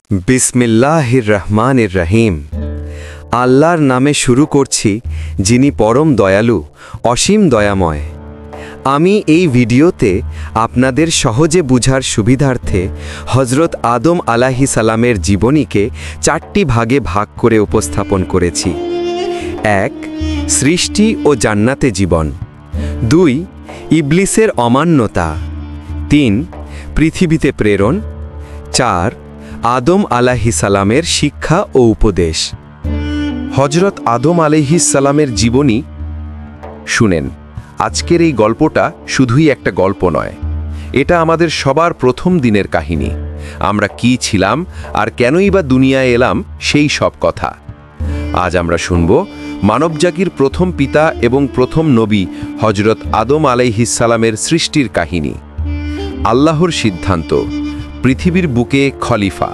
বিসমিল্লাহির রহমানির রহিম। আল্লাহর নামে শুরু করছি, যিনি পরম দয়ালু, অসীম দয়াময়। আমি এই ভিডিওতে আপনাদের সহজে বুঝার সুবিধার্থে হজরত আদম আলাইহিসসালামের জীবনীকে 4টি ভাগে ভাগ করে উপস্থাপন করেছি। 1. সৃষ্টি ও জান্নাতে জীবন। 2. ইবলিসের অমান্যতা। 3. পৃথিবীতে প্রেরণ। 4. আদম আলাইহিসসালামের শিক্ষা ও উপদেশ। হজরত আদম আলাইহিসসালামের জীবনী শুনেন। আজকের এই গল্পটা শুধুই একটা গল্প নয়, এটা আমাদের সবার প্রথম দিনের কাহিনী। আমরা কি ছিলাম আর কেনই বা দুনিয়ায় এলাম, সেই সব কথা আজ আমরা শুনব। মানবজাতির প্রথম পিতা এবং প্রথম নবী হজরত আদম আলাইহিসসালামের সৃষ্টির কাহিনী। আল্লাহর সিদ্ধান্ত, পৃথিবীর বুকে খলিফা।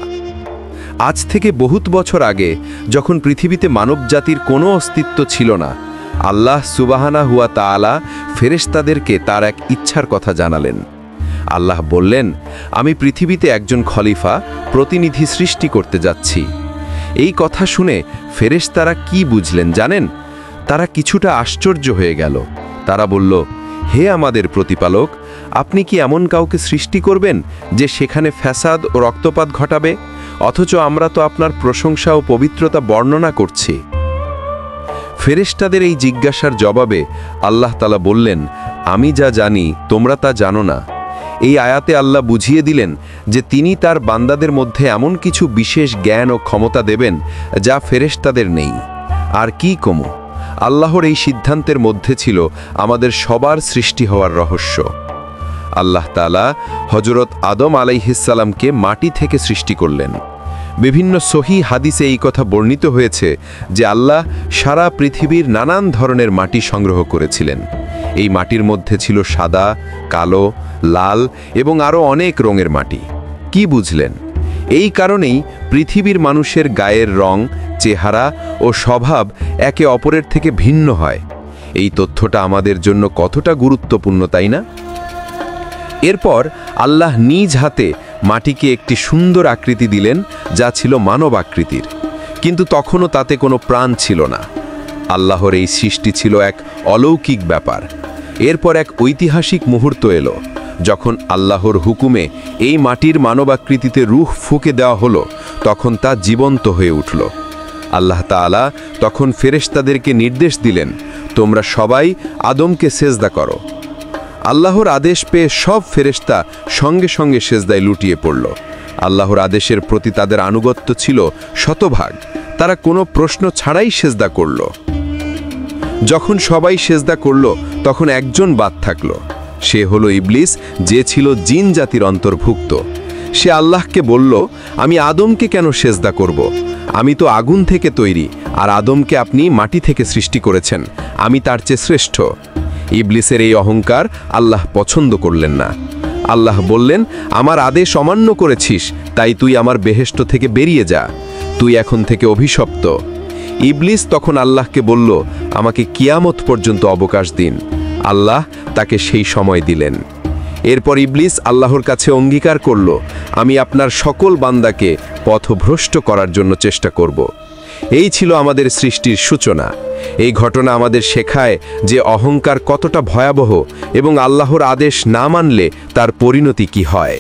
আজ থেকে বহুত বছর আগে, যখন পৃথিবীতে মানবজাতির কোনো অস্তিত্ব ছিল না, আল্লাহ সুবহানাহু ওয়া তাআলা ফেরেশতাদেরকে তার এক ইচ্ছার কথা জানালেন। আল্লাহ বললেন, আমি পৃথিবীতে একজন খলিফা, প্রতিনিধি সৃষ্টি করতে যাচ্ছি। এই কথা শুনে ফেরেশতারা কি বুঝলেন জানেন? তারা কিছুটা আশ্চর্য হয়ে গেল। তারা বলল, হে আমাদের প্রতিপালক, আপনি কি এমন কাউকে সৃষ্টি করবেন যে সেখানে ফ্যাসাদ ও রক্তপাত ঘটাবে? অথচ আমরা তো আপনার প্রশংসা ও পবিত্রতা বর্ণনা করছি। ফেরেশতাদের এই জিজ্ঞাসার জবাবে আল্লাহ তাআলা বললেন, আমি যা জানি তোমরা তা জানো না। এই আয়াতে আল্লাহ বুঝিয়ে দিলেন যে তিনি তার বান্দাদের মধ্যে এমন কিছু বিশেষ জ্ঞান ও ক্ষমতা দেবেন যা ফেরেশতাদের নেই। আর কি কমু, আল্লাহর এই সিদ্ধান্তের মধ্যে ছিল আমাদের সবার সৃষ্টি হওয়ার রহস্য। আল্লাহ তাআলা হজরত আদম আলাইহিসসালামকে মাটি থেকে সৃষ্টি করলেন। বিভিন্ন সহিহ হাদিসে এই কথা বর্ণিত হয়েছে যে আল্লাহ সারা পৃথিবীর নানান ধরনের মাটি সংগ্রহ করেছিলেন। এই মাটির মধ্যে ছিল সাদা, কালো, লাল এবং আরও অনেক রঙের মাটি। কি বুঝলেন? এই কারণেই পৃথিবীর মানুষের গায়ের রং, চেহারা ও স্বভাব একে অপরের থেকে ভিন্ন হয়। এই তথ্যটা আমাদের জন্য কতটা গুরুত্বপূর্ণ, তাই না? এরপর আল্লাহ নিজ হাতে মাটিকে একটি সুন্দর আকৃতি দিলেন, যা ছিল মানব আকৃতির। কিন্তু তখনও তাতে কোনো প্রাণ ছিল না। আল্লাহর এই সৃষ্টি ছিল এক অলৌকিক ব্যাপার। এরপর এক ঐতিহাসিক মুহূর্ত এলো, যখন আল্লাহর হুকুমে এই মাটির মানবাকৃতিতে রূহ ফুঁকে দেওয়া হলো। তখন তা জীবন্ত হয়ে উঠল। আল্লাহ তাআলা তখন ফেরেশতাদেরকে নির্দেশ দিলেন, তোমরা সবাই আদমকে সেজদা করো। আল্লাহর আদেশ পেয়ে সব ফেরেশতা সঙ্গে সঙ্গে সেজদায় লুটিয়ে পড়ল। আল্লাহর আদেশের প্রতি তাদের আনুগত্য ছিল শতভাগ। তারা কোনো প্রশ্ন ছাড়াই সেজদা করল। যখন সবাই সেজদা করল, তখন একজন বাদ থাকল। সে হলো ইবলিস, যে ছিল জিন জাতির অন্তর্ভুক্ত। সে আল্লাহকে বলল, আমি আদমকে কেন সেজদা করব? আমি তো আগুন থেকে তৈরি, আর আদমকে আপনি মাটি থেকে সৃষ্টি করেছেন। আমি তার চেয়ে শ্রেষ্ঠ। ইবলিসের এই অহংকার আল্লাহ পছন্দ করলেন না। আল্লাহ বললেন, আমার আদেশ অমান্য করেছিস, তাই তুই আমার বেহেশত থেকে বেরিয়ে যা। তুই এখন থেকে অভিশপ্ত। ইবলিস তখন আল্লাহকে বলল, আমাকে কিয়ামত পর্যন্ত অবকাশ দিন। আল্লাহ তাকে সেই সময় দিলেন। এরপর ইবলিস আল্লাহর কাছে অঙ্গীকার করল, আমি আপনার সকল বান্দাকে পথভ্রষ্ট করার জন্য চেষ্টা করব। এই ছিল আমাদের সৃষ্টির সূচনা। এই ঘটনা আমাদের শেখায় যে অহংকার কতটা ভয়াবহ এবং আল্লাহর আদেশ না মানলে তার পরিণতি কি হয়।